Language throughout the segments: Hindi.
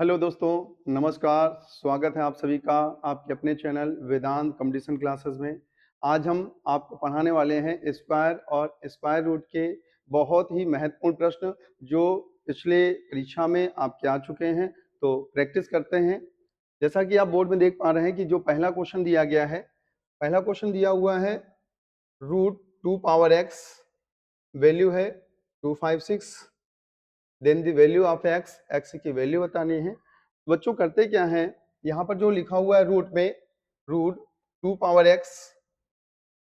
हेलो दोस्तों, नमस्कार। स्वागत है आप सभी का आपके अपने चैनल वेदांत कंपटीशन क्लासेस में। आज हम आपको पढ़ाने वाले हैं स्क्वायर और स्क्वायर रूट के बहुत ही महत्वपूर्ण प्रश्न जो पिछले परीक्षा में आपके आ चुके हैं। तो प्रैक्टिस करते हैं। जैसा कि आप बोर्ड में देख पा रहे हैं कि जो पहला क्वेश्चन दिया गया है, पहला क्वेश्चन दिया हुआ है रूट 2 पावर एक्स, वैल्यू है 256। Then the value of x, x की वैल्यू बतानी है। बच्चों करते क्या है, यहाँ पर जो लिखा हुआ है रूट में, रूट 2 पावर एक्स,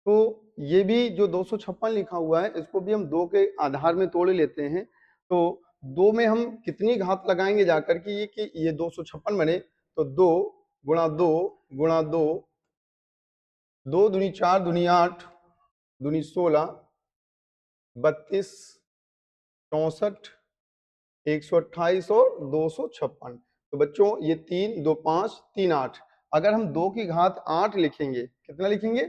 तो ये भी जो 256 लिखा हुआ है इसको भी हम 2 के आधार में तोड़ लेते हैं। तो 2 में हम कितनी घात लगाएंगे जाकर कि ये 256 बने, तो 2 गुणा 2 गुणा 2, 2 दूनी 4 दूनी 8 दूनी 16, 32, 64, 128 और 256। तो बच्चों ये 3 2 5 3 8, अगर हम 2 की घात 8 लिखेंगे, कितना लिखेंगे,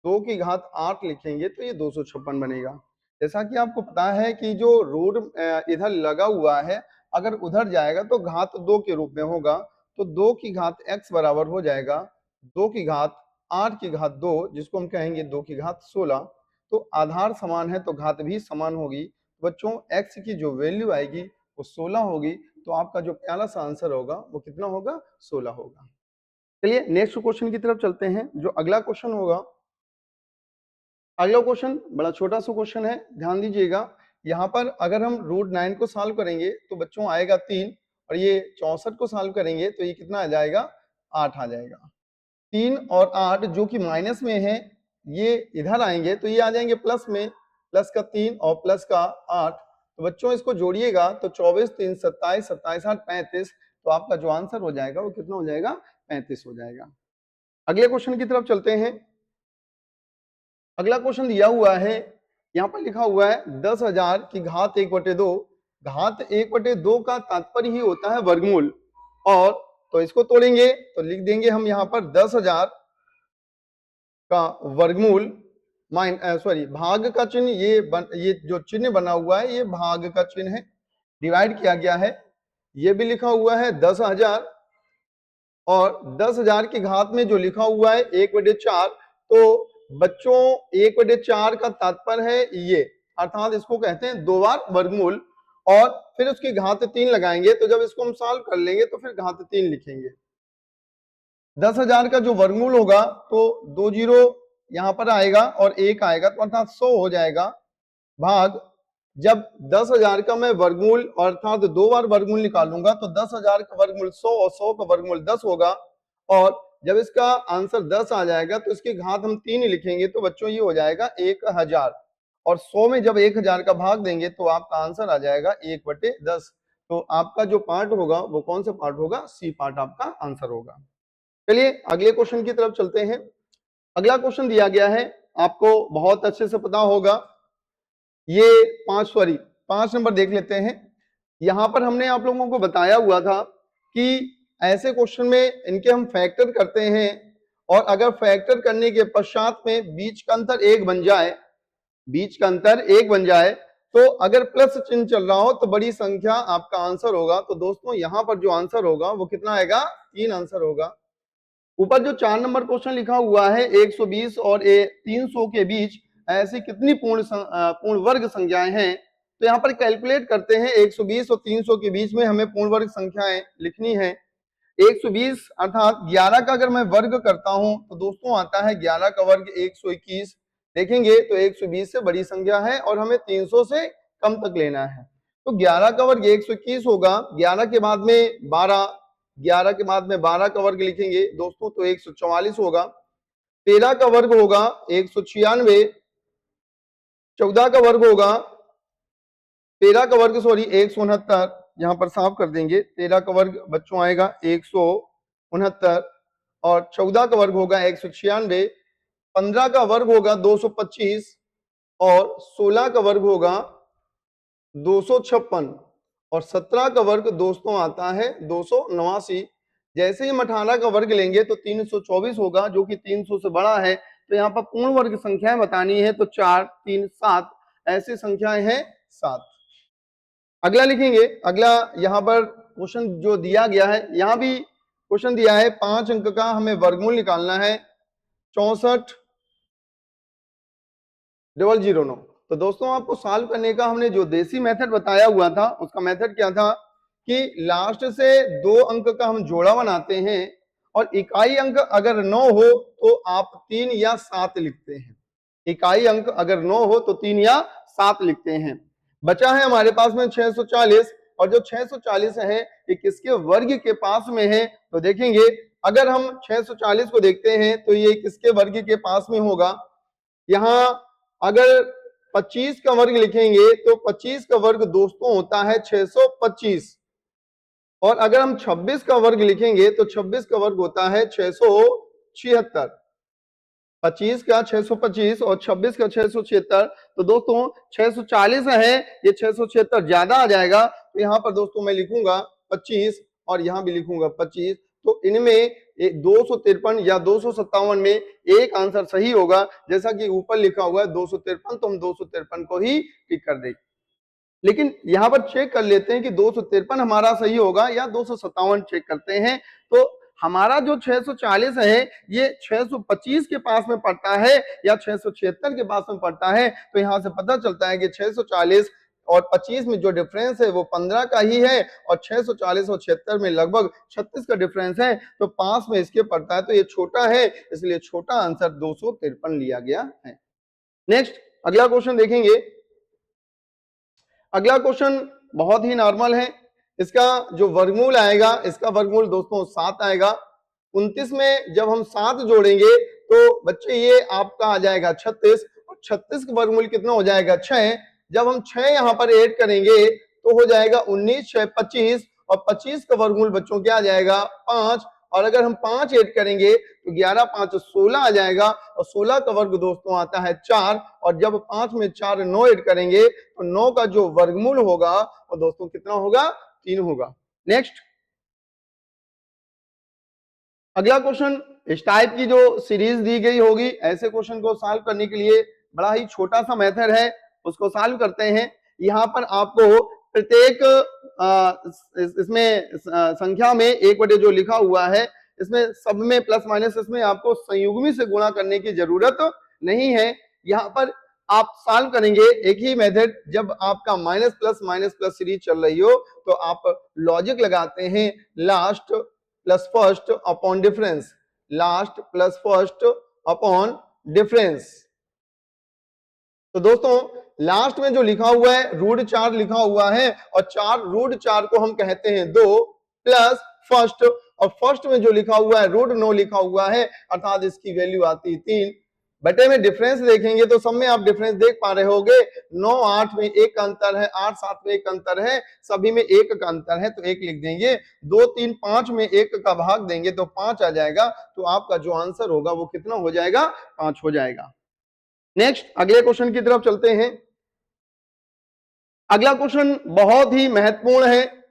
2 की घात 8 लिखेंगे तो ये 256 बनेगा। जैसा कि आपको पता है कि जो रूट इधर लगा हुआ है, अगर उधर जाएगा तो घात 2 के रूप में होगा। तो 2 की घात x बराबर हो जाएगा 2 की घात 8 की घात 2, जिसको हम कहेंगे 2 की घात 16। तो आधार समान है तो घात भी समान होगी। बच्चों x की जो वैल्यू आएगी वो 16 होगी। तो आपका जो पहला सा आंसर होगा वो कितना होगा, 16 होगा। चलिए नेक्स्ट क्वेश्चन की तरफ चलते हैं। जो अगला क्वेश्चन होगा, अगला क्वेश्चन बड़ा छोटा सा क्वेश्चन है, ध्यान दीजिएगा। यहाँ पर अगर हम रूट 9 को सॉल्व करेंगे तो बच्चों आएगा 3, और ये 64 को सॉल्व करेंगे तो ये कितना आ जाएगा, 8 आ जाएगा। 3 और 8 जो कि माइनस में है, ये इधर आएंगे तो ये आ जाएंगे प्लस में, प्लस का 3 और प्लस का 8। तो बच्चों इसको जोड़िएगा तो 24 3 27, 27 8 35। तो आपका जो आंसर हो जाएगा वो कितना हो जाएगा, 35 हो जाएगा। अगले क्वेश्चन की तरफ चलते हैं। अगला क्वेश्चन दिया हुआ है, यहाँ पर लिखा हुआ है 10,000 की घात 1/2। घात 1/2 का तात्पर्य ही होता है वर्गमूल। और तो इसको तोड़ेंगे तो लिख देंगे हम यहाँ पर 10,000 का वर्गमूल भाग का चिन्ह, ये जो चिन्ह बना हुआ है ये भाग का चिन्ह है, डिवाइड किया गया है। ये भी लिखा हुआ है 10,000, और 10,000 की घात में जो लिखा हुआ है 1/4। तो बच्चों 1/4 का तात्पर्य है ये, अर्थात इसको कहते हैं 2 बार वर्गमूल। और फिर उसकी घात 3 लगाएंगे, तो जब इसको हम सॉल्व कर लेंगे तो फिर घात 3 लिखेंगे। 10,000 का जो वर्गमूल होगा तो 2 जीरो यहां पर आएगा और 1 आएगा, तो अर्थात 100 हो जाएगा। भाग जब 10,000 का मैं वर्गमूल अर्थात 2 बार वर्गमूल निकालूंगा तो 10,000 का वर्गमूल 100 और 100 का वर्गमूल 10 होगा। और जब इसका आंसर 10 आ जाएगा तो इसकी घात हम 3 ही लिखेंगे, तो बच्चों ये हो जाएगा 1000। और 100 में जब 1000 का भाग देंगे तो आपका आंसर आ जाएगा 1/10। तो आपका जो पार्ट होगा वो कौन सा पार्ट होगा, सी पार्ट आपका आंसर होगा। चलिए अगले क्वेश्चन की तरफ चलते हैं। अगला क्वेश्चन दिया गया है, आपको बहुत अच्छे से पता होगा, ये 5 नंबर देख लेते हैं। यहां पर हमने आप लोगों को बताया हुआ था कि ऐसे क्वेश्चन में इनके हम फैक्टर करते हैं, और अगर फैक्टर करने के पश्चात में बीच का अंतर 1 बन जाए, बीच का अंतर 1 बन जाए, तो अगर प्लस चिन्ह चल रहा हो तो बड़ी संख्या आपका आंसर होगा। तो दोस्तों यहां पर जो आंसर होगा वो कितना आएगा, 3 आंसर होगा। ऊपर जो 4 नंबर क्वेश्चन लिखा हुआ है 120 और 300 के बीच ऐसी कितनी पूर्ण वर्ग संख्याएं हैं। तो यहाँ पर कैलकुलेट करते हैं, 120 और 300 के बीच में हमें पूर्ण वर्ग संख्याएं लिखनी है। 120 अर्थात 11 का अगर मैं वर्ग करता हूं तो दोस्तों आता है 11 का वर्ग 121। देखेंगे तो 120 से बड़ी संख्या है और हमें 300 से कम तक लेना है। तो 11 का वर्ग 121 होगा, 11 के बाद में 12, 11 के बाद में 12 का वर्ग लिखेंगे दोस्तों तो 144 होगा। 13 का वर्ग होगा 196, 14 का वर्ग होगा 13 का वर्ग 169, यहां पर साफ कर देंगे। 13 का वर्ग बच्चों आएगा 169, और 14 का वर्ग होगा 196, 15 का वर्ग होगा 225, और 16 का वर्ग होगा 256, और 17 का वर्ग दोस्तों आता है 289। जैसे ही हम 18 का वर्ग लेंगे तो 324 होगा, जो कि 300 से बड़ा है। तो यहाँ पर पूर्ण वर्ग संख्याएं बतानी है, तो 4 3 7 ऐसी संख्याएं हैं 7। अगला लिखेंगे, अगला यहाँ पर क्वेश्चन जो दिया गया है, यहां भी क्वेश्चन दिया है 5 अंक का हमें वर्गमूल निकालना है 64,009। तो दोस्तों आपको सॉल्व करने का हमने जो देसी मेथड बताया हुआ था, उसका मेथड क्या था कि लास्ट से 2 अंक का हम जोड़ा बनाते हैं और इकाई अंक अगर 9 हो तो आप 3 या 7 लिखते हैं। इकाई अंक अगर 9 हो तो 3 या 7 लिखते हैं। बचा है हमारे पास में 640, और जो 640 है ये किसके वर्ग के पास में है? तो देखेंगे, अगर हम 640 को देखते हैं तो ये किसके वर्ग के पास में होगा? यहां अगर 25 का वर्ग लिखेंगे तो 25 का वर्ग दोस्तों होता है 625, और अगर हम 26 का वर्ग लिखेंगे तो 26 का वर्ग होता है 676। 25 का 625 और 26 का 676, तो दोस्तों 640 है, ये 676 ज्यादा आ जाएगा, तो यहां पर दोस्तों मैं लिखूंगा 25 और यहां भी लिखूंगा 25। तो इनमें 253 या 257 में एक आंसर सही होगा, जैसा कि ऊपर लिखा हुआ है 253, तो हम 253 को ही टिक कर देंगे। लेकिन यहां पर चेक कर लेते हैं कि 253 हमारा सही होगा या 257 चेक करते हैं। तो हमारा जो 640 है ये 625 के पास में पड़ता है या 676 के पास में पड़ता है। तो यहां से पता चलता है कि 640 और 25 में जो डिफरेंस है वो 15 का ही है, और 640 और 76 में लगभग 36 का डिफरेंस है, तो पास में इसके पड़ता है, तो ये छोटा है, इसलिए छोटा आंसर 253 लिया गया है। नेक्स्ट अगला क्वेश्चन देखेंगे। अगला क्वेश्चन बहुत ही नॉर्मल है। इसका जो वर्गमूल आएगा, इसका वर्गमूल दोस्तों 7 आएगा। 29 में जब हम 7 जोड़ेंगे तो बच्चे ये आपका आ जाएगा 36, और 36 का वर्गमूल कितना हो जाएगा? 6। जब हम 6 यहाँ पर ऐड करेंगे तो हो जाएगा 19, 6 25, और 25 का वर्गमूल बच्चों क्या आ जाएगा? 5। और अगर हम 5 ऐड करेंगे तो 11 5 16 आ जाएगा, और 16 का वर्ग दोस्तों आता है 4, और जब 5 में 4 9 ऐड करेंगे तो 9 का जो वर्गमूल होगा वो दोस्तों कितना होगा? 3 होगा। नेक्स्ट अगला क्वेश्चन, इस टाइप की जो सीरीज दी गई होगी, ऐसे क्वेश्चन को सॉल्व करने के लिए बड़ा ही छोटा सा मेथड है, उसको सॉल्व करते हैं। यहाँ पर आपको प्रत्येक इसमें संख्या में 1 जो लिखा हुआ है, इसमें सब में प्लस माइनस, इसमें आपको संयुग्मी से गुणा करने की जरूरत नहीं है। यहाँ पर आप सॉल्व करेंगे एक ही मेथड, जब आपका माइनस प्लस सीरीज चल रही हो तो आप लॉजिक लगाते हैं, last plus first upon difference, last plus first upon difference. तो दोस्तों लास्ट में जो लिखा हुआ है √4 लिखा हुआ है, और 4 √4 को हम कहते हैं 2, प्लस फर्स्ट, और फर्स्ट में जो लिखा हुआ है √9 लिखा हुआ है, अर्थात इसकी वैल्यू आती है 3। बटे में डिफरेंस देखेंगे तो सब में आप डिफरेंस देख पा रहे होगे, 9 8 में 1 का अंतर है, 8 7 में 1 का अंतर है, सभी में 1 का अंतर है, तो 1 लिख देंगे। 2 3 5 में 1 का भाग देंगे तो 5 आ जाएगा, तो आपका जो आंसर होगा वो कितना हो जाएगा? 5 हो जाएगा। नेक्स्ट अगले क्वेश्चन की तरफ चलते हैं। अगला क्वेश्चन बहुत ही महत्वपूर्ण है,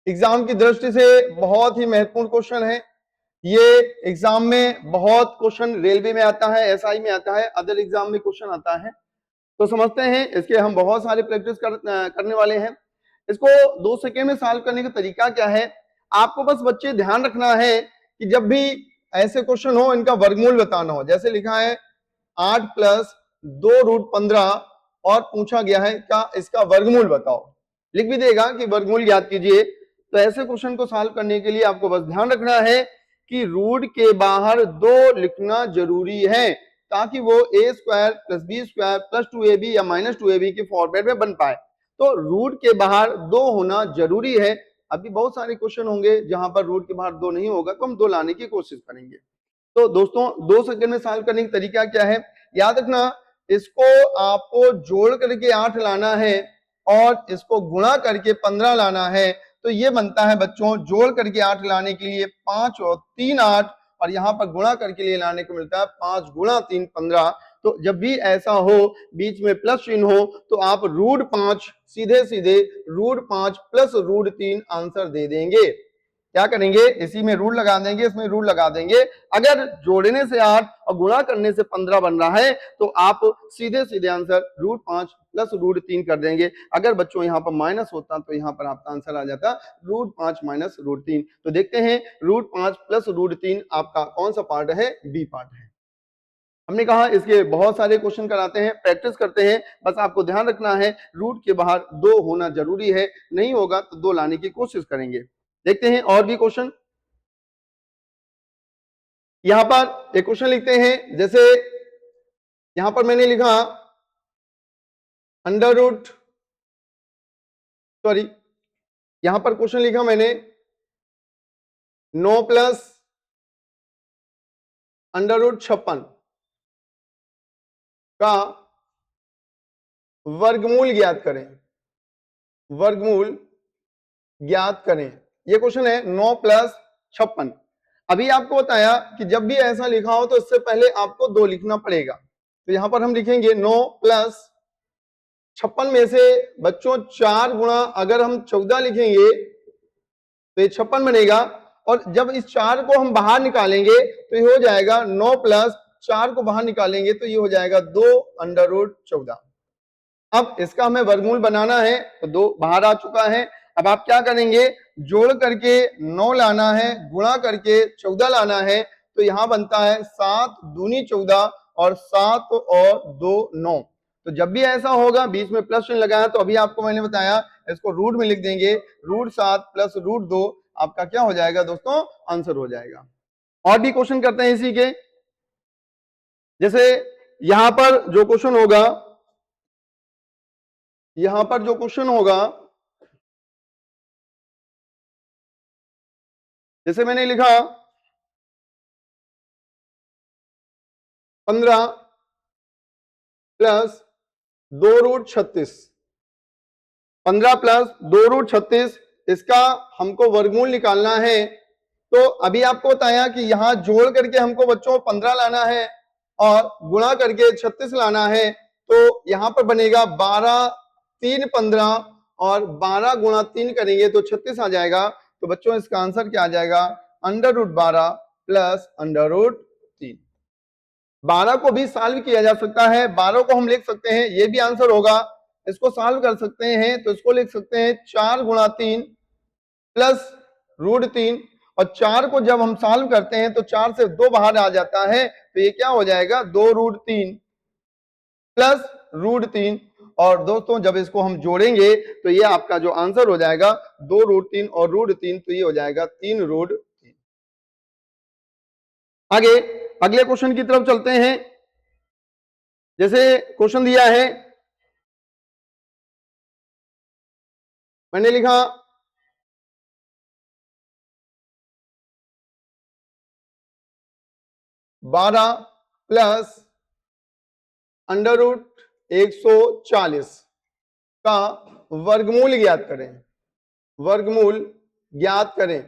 एग्जाम की दृष्टि से बहुत ही महत्वपूर्ण क्वेश्चन है। ये एग्जाम में बहुत क्वेश्चन रेलवे में आता है, एसआई में आता है, अदर एग्जाम में क्वेश्चन आता है, तो समझते हैं इसके हम बहुत सारे प्रैक्टिस करने वाले हैं। इसको 2 सेकेंड में सॉल्व करने का तरीका क्या है? आपको बस बच्चे ध्यान रखना है कि जब भी ऐसे क्वेश्चन हो इनका वर्गमूल बताना हो। जैसे लिखा है 8 प्लस 2√15 और पूछा गया है क्या इसका वर्गमूल बताओ, लिख भी देगा कि वर्गमूल ज्ञात कीजिए। तो ऐसे क्वेश्चन को सॉल्व करने के लिए आपको बस ध्यान रखना है कि रूट के बाहर 2 लिखना जरूरी है, ताकि वो a² + b² + 2ab या -2ab के फॉर्मेट में बन पाए। तो रूट के बाहर 2 होना जरूरी है। अभी बहुत सारे क्वेश्चन होंगे जहां पर रूट के बाहर 2 नहीं होगा, तो हम 2 लाने की कोशिश करेंगे। तो दोस्तों 2 सेकंड में सॉल्व करने का तरीका क्या है? याद रखना, इसको आपको जोड़ करके 8 लाना है और इसको गुणा करके 15 लाना है। तो ये बनता है बच्चों, जोड़ करके 8 लाने के लिए 5 और 3 8, और यहाँ पर गुणा करके लिए लाने को मिलता है 5 गुणा 3 15। तो जब भी ऐसा हो बीच में प्लस चिन्ह हो तो आप √5 सीधे सीधे √5 + √3 आंसर दे देंगे। क्या करेंगे, इसी में रूट लगा देंगे, इसमें रूट लगा देंगे। अगर जोड़ने से 8 और गुणा करने से 15 बन रहा है तो आप सीधे सीधे आंसर √5 प्लस √3 कर देंगे। अगर बच्चों यहाँ पर माइनस होता तो यहाँ पर आपका आंसर आ जाता √5 माइनस √3। तो देखते हैं √5 प्लस √3 आपका कौन सा पार्ट है, बी पार्ट है। हमने कहा इसके बहुत सारे क्वेश्चन कराते हैं, प्रैक्टिस करते हैं, बस आपको ध्यान रखना है रूट के बाहर 2 होना जरूरी है, नहीं होगा तो 2 लाने की कोशिश करेंगे। देखते हैं और भी क्वेश्चन। यहां पर एक क्वेश्चन लिखते हैं, जैसे यहां पर मैंने लिखा अंडर रूट, सॉरी यहां पर क्वेश्चन लिखा मैंने 9 प्लस √56 का वर्गमूल ज्ञात करें, वर्गमूल ज्ञात करें। ये क्वेश्चन है 9 प्लस 56। अभी आपको बताया कि जब भी ऐसा लिखा हो तो इससे पहले आपको 2 लिखना पड़ेगा। तो यहां पर हम लिखेंगे 9 प्लस 56 में से बच्चों 4 गुणा अगर हम 14 लिखेंगे तो ये 56 बनेगा, और जब इस 4 को हम बाहर निकालेंगे तो ये हो जाएगा 9 प्लस 4 को बाहर निकालेंगे तो ये हो जाएगा 2√14। अब इसका हमें वर्गमूल बनाना है तो 2 बाहर आ चुका है। अब आप क्या करेंगे, जोड़ करके 9 लाना है, गुणा करके 14 लाना है, तो यहां बनता है 7 दूनी 14 और 7 और 2 9। तो जब भी ऐसा होगा बीच में प्लस चिन्ह लगाया, तो अभी आपको मैंने बताया इसको रूट में लिख देंगे, √7 प्लस √2 आपका क्या हो जाएगा दोस्तों, आंसर हो जाएगा। और भी क्वेश्चन करते हैं इसी के, जैसे यहां पर जो क्वेश्चन होगा, यहां पर जो क्वेश्चन होगा, जैसे मैंने लिखा 15 प्लस 2√36, 15 प्लस 2√36, इसका हमको वर्गमूल निकालना है। तो अभी आपको बताया कि यहां जोड़ करके हमको बच्चों 15 लाना है और गुणा करके 36 लाना है। तो यहां पर बनेगा 12 3 15 और 12 गुणा 3 करेंगे तो 36 आ जाएगा। तो बच्चों इसका आंसर क्या आ जाएगा, √12 प्लस √3। 12 को भी सॉल्व किया जा सकता है, 12 को हम लिख सकते हैं, ये भी आंसर होगा। इसको सॉल्व कर सकते हैं तो इसको लिख सकते हैं 4 गुणा 3 प्लस √3, और 4 को जब हम सॉल्व करते हैं तो 4 से 2 बाहर आ जाता है, तो ये क्या हो जाएगा 2√3 प्लस √3। और दोस्तों जब इसको हम जोड़ेंगे तो ये आपका जो आंसर हो जाएगा 2√3 और √3, तो ये हो जाएगा 3√3। आगे अगले क्वेश्चन की तरफ चलते हैं। जैसे क्वेश्चन दिया है, मैंने लिखा 12 प्लस √140 का वर्गमूल ज्ञात करें, वर्गमूल ज्ञात करें।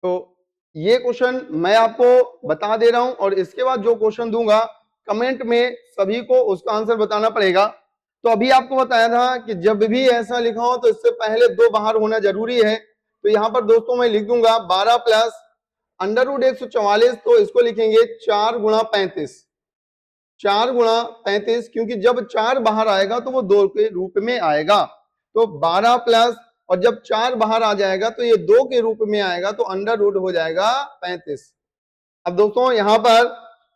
तो ये क्वेश्चन मैं आपको बता दे रहा हूं, और इसके बाद जो क्वेश्चन दूंगा कमेंट में सभी को उसका आंसर बताना पड़ेगा। तो अभी आपको बताया था कि जब भी ऐसा लिखा हो तो इससे पहले 2 बाहर होना जरूरी है। तो यहां पर दोस्तों मैं लिख दूंगा 12 प्लस √144, तो इसको लिखेंगे 4 गुणा 35, 4 गुणा 35, क्योंकि जब 4 बाहर आएगा तो वो 2 के रूप में आएगा। तो 12 प्लस, और जब 4 बाहर आ जाएगा तो ये 2 के रूप में आएगा, तो अंडर रूट हो जाएगा 35। अब दोस्तों यहां पर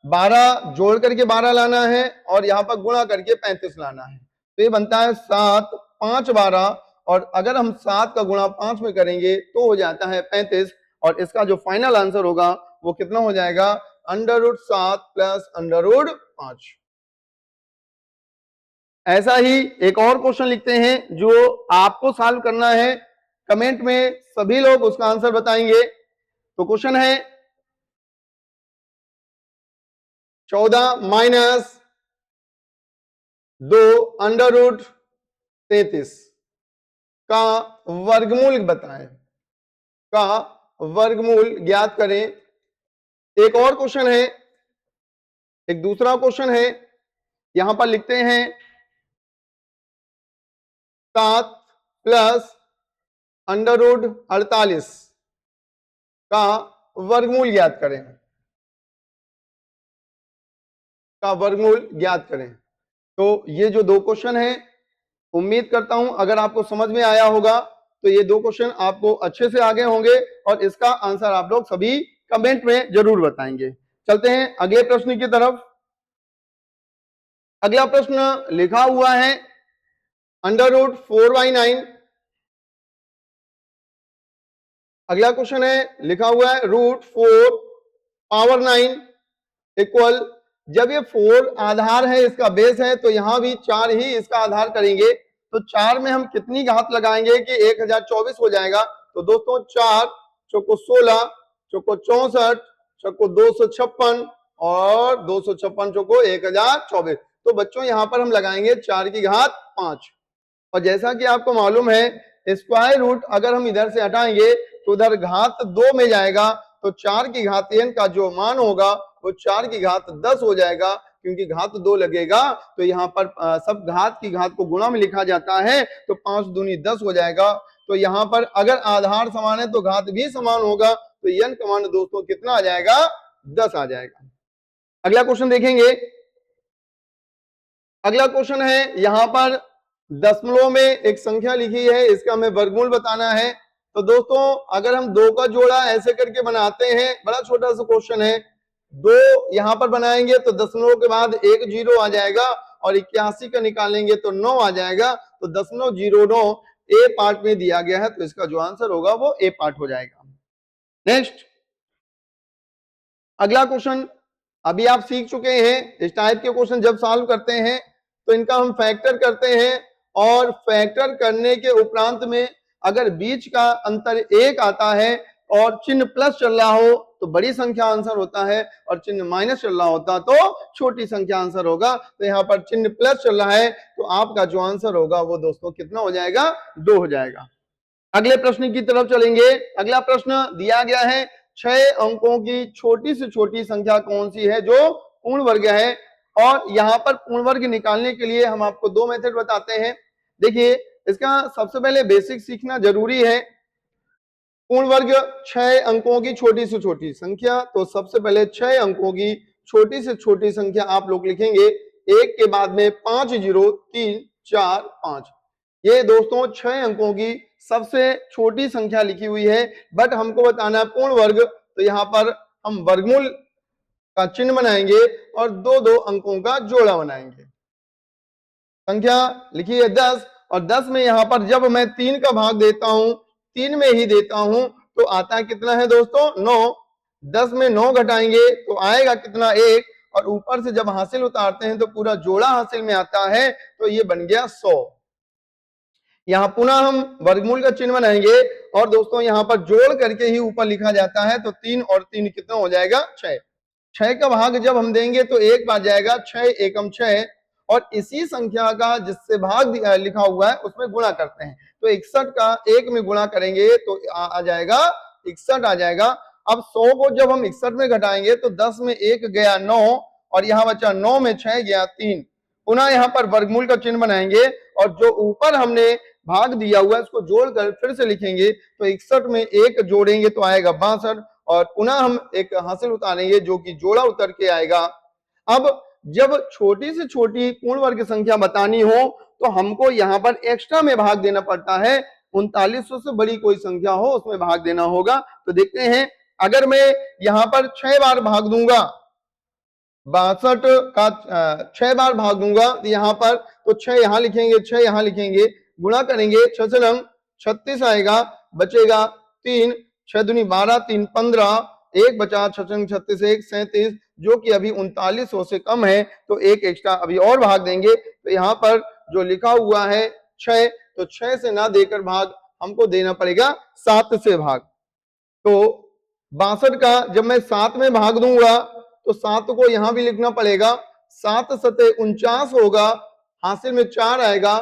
12 जोड़ करके 12 लाना है और यहां पर गुणा करके 35 लाना है, तो ये बनता है 7 5 12, और अगर हम 7 का गुणा 5 में करेंगे तो हो जाता है 35, और इसका जो फाइनल आंसर होगा वो कितना हो जाएगा, √7 प्लस √5। ऐसा ही एक और क्वेश्चन लिखते हैं जो आपको सॉल्व करना है, कमेंट में सभी लोग उसका आंसर बताएंगे। तो क्वेश्चन है 14 माइनस 2 √33 का वर्गमूल बताएं, का वर्गमूल ज्ञात करें। एक और क्वेश्चन है, एक दूसरा क्वेश्चन है, यहां पर लिखते हैं 7 प्लस अंडर रूट 48 का वर्गमूल ज्ञात करें, का वर्गमूल ज्ञात करें। तो ये जो दो क्वेश्चन है, उम्मीद करता हूं अगर आपको समझ में आया होगा तो ये दो क्वेश्चन आपको अच्छे से आगे होंगे और इसका आंसर आप लोग सभी कमेंट में जरूर बताएंगे। चलते हैं अगले प्रश्न की तरफ। अगला प्रश्न लिखा हुआ है अंडर रूट 4/9। अगला क्वेश्चन है लिखा हुआ है रूट 4/9 इक्वल, जब ये 4 आधार है, इसका बेस है, तो यहां भी 4 ही इसका आधार करेंगे। तो 4 में हम कितनी घात लगाएंगे कि 1024 हो जाएगा। तो दोस्तों 4 चौको 16, चौको 64, चौको 256 और 256 चौको 1024। तो बच्चों यहां पर हम लगाएंगे 4 की घात 5। और जैसा कि आपको मालूम है स्क्वायर रूट अगर हम इधर से हटाएंगे तो उधर घात 2 में जाएगा। तो 4 की घात n का जो मान होगा वो 4 की घात 10 हो जाएगा, क्योंकि घात 2 लगेगा। तो यहाँ पर सब घात की घात को गुणा में लिखा जाता है। तो 5 दूनी 10 हो जाएगा। तो यहाँ पर अगर आधार समान है तो घात भी समान होगा। तो n का मान दोस्तों कितना आ जाएगा? 10 आ जाएगा। अगला क्वेश्चन देखेंगे। अगला क्वेश्चन है यहाँ पर दशमलव में एक संख्या लिखी है, इसका हमें वर्गमूल बताना है। तो दोस्तों अगर हम 2 का जोड़ा ऐसे करके बनाते हैं, बड़ा छोटा सा क्वेश्चन है, 2 यहां पर बनाएंगे तो दशमलव के बाद 1 0 आ जाएगा और 81 का निकालेंगे तो 9 आ जाएगा। तो 0.09 ए पार्ट में दिया गया है, तो इसका जो आंसर होगा वो ए पार्ट हो जाएगा। नेक्स्ट अगला क्वेश्चन, अभी आप सीख चुके हैं इस टाइप के क्वेश्चन जब सॉल्व करते हैं तो इनका हम फैक्टर करते हैं, और फैक्टर करने के उपरांत में अगर बीच का अंतर 1 आता है और चिन्ह प्लस चल रहा हो तो बड़ी संख्या आंसर होता है, और चिन्ह माइनस चल रहा होता तो छोटी संख्या आंसर होगा। तो यहाँ पर चिन्ह प्लस चल रहा है तो आपका जो आंसर होगा वो दोस्तों कितना हो जाएगा? 2 हो जाएगा। अगले प्रश्न की तरफ चलेंगे। अगला प्रश्न दिया गया है 6 अंकों की छोटी से छोटी संख्या कौन सी है जो पूर्ण वर्ग है। और यहाँ पर पूर्ण वर्ग निकालने के लिए हम आपको 2 मेथड बताते हैं। देखिए इसका सबसे पहले बेसिक सीखना जरूरी है। पूर्ण वर्ग 6 अंकों की छोटी से छोटी संख्या, तो सबसे पहले 6 अंकों की छोटी से छोटी संख्या आप लोग लिखेंगे 1 के बाद में 5 0 3 4 5। ये दोस्तों 6 अंकों की सबसे छोटी संख्या लिखी हुई है, बट हमको बताना है पूर्ण वर्ग। तो यहाँ पर हम वर्गमूल का चिन्ह बनाएंगे और 2 अंकों का जोड़ा बनाएंगे। संख्या लिखी है 10, और 10 में यहाँ पर जब मैं 3 का भाग देता हूं, 3 में ही देता हूं, तो आता है कितना है दोस्तों? 9। 10 में 9 घटाएंगे तो आएगा कितना? 1। और ऊपर से जब हासिल उतारते हैं तो पूरा जोड़ा हासिल में आता है, तो ये बन गया 100। यहाँ पुनः हम वर्गमूल का चिन्ह बनाएंगे और दोस्तों यहाँ पर जोड़ करके ही ऊपर लिखा जाता है। तो 3 और 3 कितना हो जाएगा? 6। 6 का भाग जब हम देंगे तो 1 बार जाएगा, 6 एकम 6, और इसी संख्या का जिससे भाग लिखा हुआ है उसमें गुणा करते हैं। तो 61 का 1 में गुणा करेंगे तो आ जाएगा 61 आ जाएगा। अब 100 को जब हम 61 में घटाएंगे तो 10 में 1 गया 9, और यहाँ बचा 9 में 6 गया 3। पुनः यहाँ पर वर्गमूल का चिन्ह बनाएंगे और जो ऊपर हमने भाग दिया हुआ है उसको जोड़कर फिर से लिखेंगे। तो 61 में 1 जोड़ेंगे तो आएगा 62, और पुनः हम एक हासिल उतारेंगे जो कि जोड़ा उतर के आएगा। अब जब छोटी से छोटी पूर्ण वर्ग संख्या बतानी हो तो हमको यहाँ पर एक्स्ट्रा में भाग देना पड़ता है। 3900 से बड़ी कोई संख्या हो उसमें भाग देना होगा। तो देखते हैं, अगर मैं यहाँ पर 6 बार भाग दूंगा, 62 का 6 बार भाग दूंगा तो यहाँ पर तो 6 यहाँ लिखेंगे, 6 यहाँ लिखेंगे, गुणा करेंगे 6 से 36 आएगा, बचेगा 3, 6 दूनी 12, 3 15, 1 बचा, 6 36 1 37, जो कि अभी 3900 से कम है। तो एक एक्स्ट्रा अभी और भाग देंगे। तो यहाँ पर जो लिखा हुआ है 6, तो 6 से ना देकर भाग हमको देना पड़ेगा 7 से भाग। तो 62 का जब मैं 7 में भाग दूंगा तो 7 को यहां भी लिखना पड़ेगा, 7 सते 49 होगा, हासिल में 4 आएगा,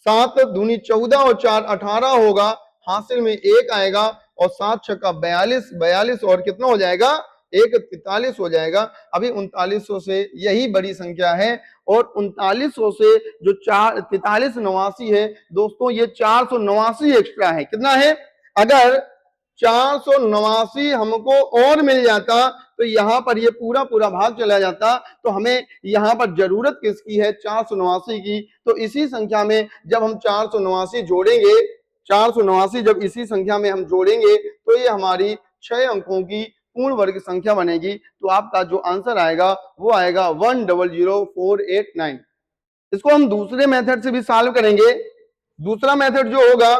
7 दूनी 14 और 4 18 होगा, हासिल में 1 आएगा, और 7 छक्का 42, 42 और कितना हो जाएगा? एक 43 हो जाएगा। अभी 3900 से यही बड़ी संख्या है और 3900 से जो 43 89 है दोस्तों, ये 489 एक्स्ट्रा है। कितना है? अगर 489 हमको और मिल जाता तो यहां पर ये पूरा पूरा भाग चला जाता, तो हमें यहां पर जरूरत किसकी है? 489 की। तो इसी संख्या में जब हम 489 जोड़ेंगे, 489 जब इसी संख्या में हम जोड़ेंगे तो ये हमारी 6 अंकों की पूर्ण वर्ग संख्या बनेगी। तो आपका जो आंसर आएगा वो आएगा 100489। इसको हम दूसरे मेथड से भी सॉल्व करेंगे। दूसरा मेथड जो होगा,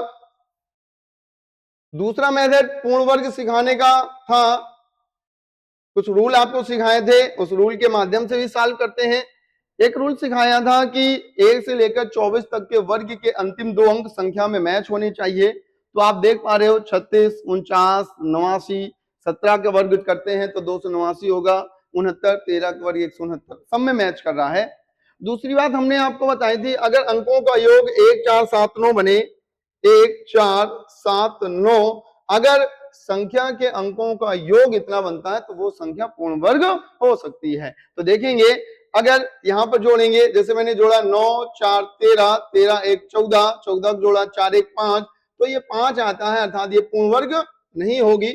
दूसरा मेथड पूर्ण वर्ग सिखाने का था, कुछ रूल आपको सिखाए थे, उस रूल के माध्यम से भी सॉल्व करते हैं। एक रूल सिखाया था कि 1 से लेकर 24 तक के वर्ग के अंतिम 2 अंक संख्या में मैच होने चाहिए। तो आप देख पा रहे हो 36, 49, 89, 17 के वर्ग करते हैं तो 289 होगा, 69, 13 के वर्ग 169, सब में मैच कर रहा है। दूसरी बात हमने आपको बताई थी, अगर अंकों का योग 1 4 7 9 बने, 1 4 7 9, अगर संख्या के अंकों का योग इतना बनता है तो वो संख्या पूर्ण वर्ग हो सकती है। तो देखेंगे, अगर यहां पर जोड़ेंगे, जैसे मैंने जोड़ा 9 4 13, 13 1 14, 14 जोड़ा 4 1 5, तो ये 5 आता है, अर्थात ये पूर्ण वर्ग नहीं होगी।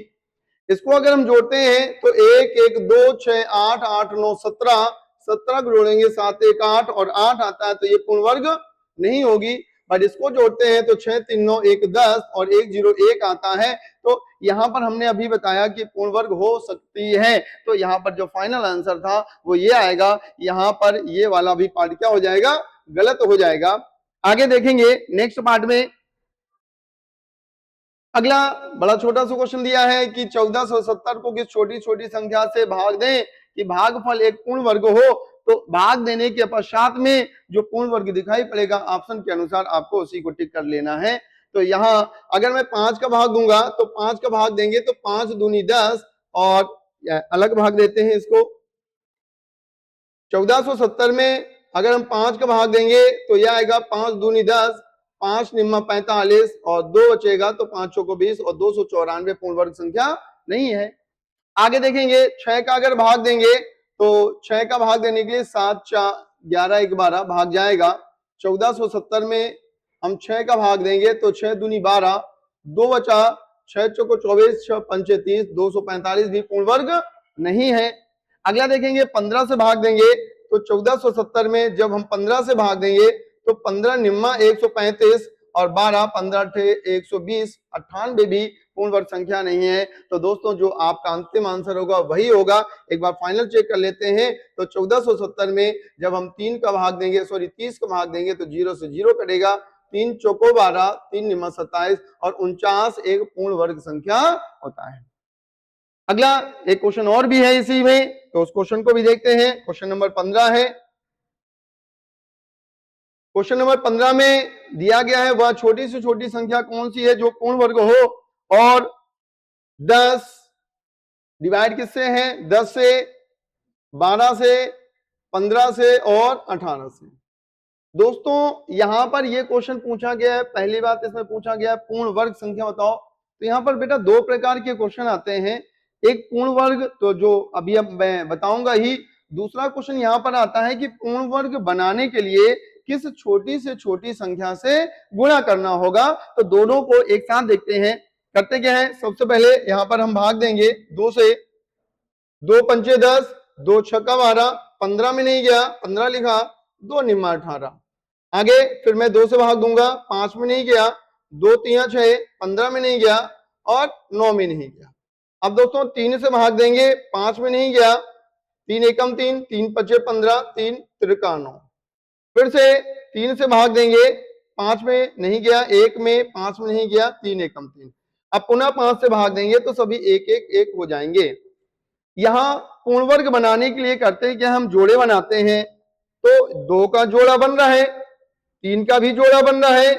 इसको अगर हम जोड़ते हैं तो 1 1 2 6 8 8 9 17, 17 को जोड़ेंगे 7 1 8 और 8 आता है, तो ये पूर्ण वर्ग नहीं होगी। बट इसको जोड़ते हैं तो 6 3 9 1 10 और 1 0 1 आता है। तो यहां पर हमने अभी बताया कि पूर्ण वर्ग हो सकती है। तो यहां पर जो फाइनल आंसर था वो ये आएगा। यहां पर ये वाला भी पार्ट क्या हो जाएगा? गलत हो जाएगा। आगे देखेंगे नेक्स्ट पार्ट में। अगला बड़ा छोटा सा क्वेश्चन दिया है कि 1470 को किस छोटी छोटी संख्या से भाग दें कि भागफल एक पूर्ण वर्ग हो। तो भाग देने के पश्चात में जो पूर्ण वर्ग दिखाई पड़ेगा ऑप्शन के अनुसार आपको उसी को टिक कर लेना है। तो यहाँ अगर मैं 5 का भाग दूंगा तो 5 का भाग देंगे तो 5 दूनी 10 और अलग भाग देते हैं इसको। 1470 में अगर हम 5 का भाग देंगे तो यह आएगा 5 दूनी 10, 5 निम्मा 45 और 2 बचेगा तो 5 चौको 20 और 294 पूर्ण वर्ग संख्या नहीं है। आगे देखेंगे 6 का अगर भाग देंगे तो 6 का भाग देने के लिए 7 4 11 1 12 भाग जाएगा। 1470 में हम 6 का भाग देंगे तो 6 दूनी 12, 2 बचा, 6 चौको 24, 6 पंचे 30, 245 भी पूर्ण वर्ग नहीं है। अगला देखेंगे 15 से भाग देंगे तो 1470 में जब हम 15 से भाग देंगे तो 15 निम्मा 135 और 12 15 अठे 120, 98 भी पूर्ण वर्ग संख्या नहीं है। तो दोस्तों जो आपका अंतिम आंसर होगा वही होगा। एक बार फाइनल चेक कर लेते हैं। तो 1470 में जब हम 3 का भाग देंगे, सॉरी 30 का भाग देंगे तो 0 से 0 कटेगा, 3 चौको 12, 3 निम्मा 27 और 49 एक पूर्ण वर्ग संख्या होता है। अगला एक क्वेश्चन और भी है इसी में, तो उस क्वेश्चन को भी देखते हैं। क्वेश्चन नंबर 15 है। क्वेश्चन नंबर 15 में दिया गया है वह छोटी से छोटी संख्या कौन सी है जो पूर्ण वर्ग हो और 10 डिवाइड किससे है? 10 से, 12 से, 15 से और 18 से। दोस्तों यहां पर यह क्वेश्चन पूछा गया है, पहली बात इसमें पूछा गया है पूर्ण वर्ग संख्या बताओ। तो यहां पर बेटा दो प्रकार के क्वेश्चन आते हैं, एक पूर्ण वर्ग तो जो अभी अब मैं बताऊंगा ही, दूसरा क्वेश्चन यहां पर आता है कि पूर्ण वर्ग बनाने के लिए किस छोटी से छोटी संख्या से गुणा करना होगा। तो दोनों को एक साथ देखते हैं। करते क्या है, सबसे पहले यहां पर हम भाग देंगे 2 से, 2 पंचे 10, 2 छक्का 12, 15 में नहीं गया 15 लिखा, 2 निम्मा 18। आगे फिर मैं 2 से भाग दूंगा, 5 में नहीं गया, 2 3 6, 15 में नहीं गया और 9 में नहीं गया। अब दोस्तों 3 से भाग देंगे, 5 में नहीं गया, 3 एकम 3, 3 पचे 15, 3 त्रिका 9। फिर से 3 से भाग देंगे, 5 में नहीं गया, 1 में, 5 में नहीं गया, 3 एकम 3। अब पुनः 5 से भाग देंगे तो सभी 1 1 1 हो जाएंगे। यहां पूर्ण वर्ग बनाने के लिए करते हैं क्या, हम जोड़े बनाते हैं। तो 2 का जोड़ा बन रहा है, 3 का भी जोड़ा बन रहा है,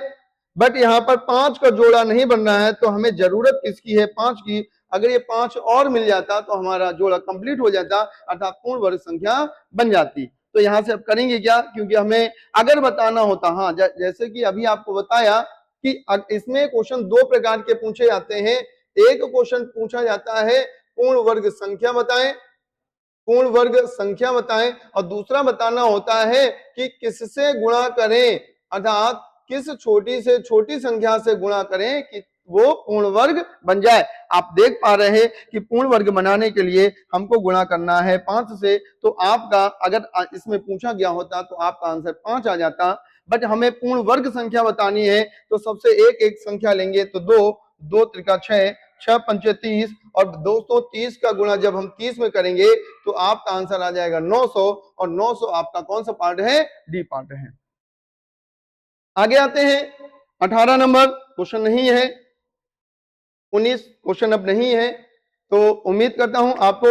बट यहाँ पर 5 का जोड़ा नहीं बन रहा है। तो हमें जरूरत किसकी है? 5 की। अगर ये 5 और मिल जाता तो हमारा जोड़ा कंप्लीट हो जाता, अर्थात पूर्ण वर्ग संख्या बन जाती। तो यहां से अब करेंगे क्या, क्योंकि हमें अगर बताना होता, हाँ जैसे कि अभी आपको बताया कि इसमें क्वेश्चन दो प्रकार के पूछे जाते हैं। एक क्वेश्चन पूछा जाता है पूर्ण वर्ग संख्या बताएं, पूर्ण वर्ग संख्या बताएं, और दूसरा बताना होता है कि किससे गुणा करें, अर्थात किस छोटी से छोटी संख्या से गुणा करें कि वो पूर्ण वर्ग बन जाए। आप देख पा रहे हैं कि पूर्ण वर्ग बनाने के लिए हमको गुणा करना है 5 से, तो आपका अगर इसमें पूछा गया होता तो आपका आंसर 5 आ जाता, बट हमें पूर्ण वर्ग संख्या बतानी है तो सबसे एक एक संख्या लेंगे, तो 2, 2 त्रिका 6, 6 पंचे 30, और 230 का गुणा जब हम 30 में करेंगे तो आपका आंसर आ जाएगा 900, और 900 आपका कौन सा पार्ट है, डी पार्ट है। आगे आते हैं 18 नंबर क्वेश्चन नहीं है, 19 क्वेश्चन अब नहीं है, तो उम्मीद करता हूं आपको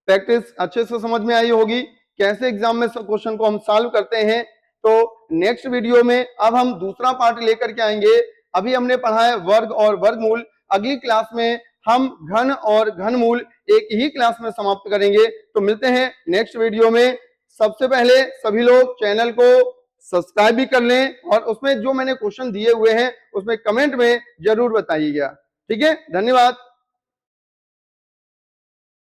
प्रैक्टिस अच्छे से समझ में आई होगी कैसे एग्जाम में क्वेश्चन को हम सॉल्व करते हैं। तो नेक्स्ट वीडियो में अब हम दूसरा पार्ट लेकर के आएंगे। अभी हमने पढ़ा है वर्ग और वर्गमूल, अगली क्लास में हम घन और घनमूल एक ही क्लास में समाप्त करेंगे। तो मिलते हैं नेक्स्ट वीडियो में। सबसे पहले सभी लोग चैनल को सब्सक्राइब भी कर लें, और उसमें जो मैंने क्वेश्चन दिए हुए हैं उसमें कमेंट में जरूर बताइएगा। ठीक है, धन्यवाद।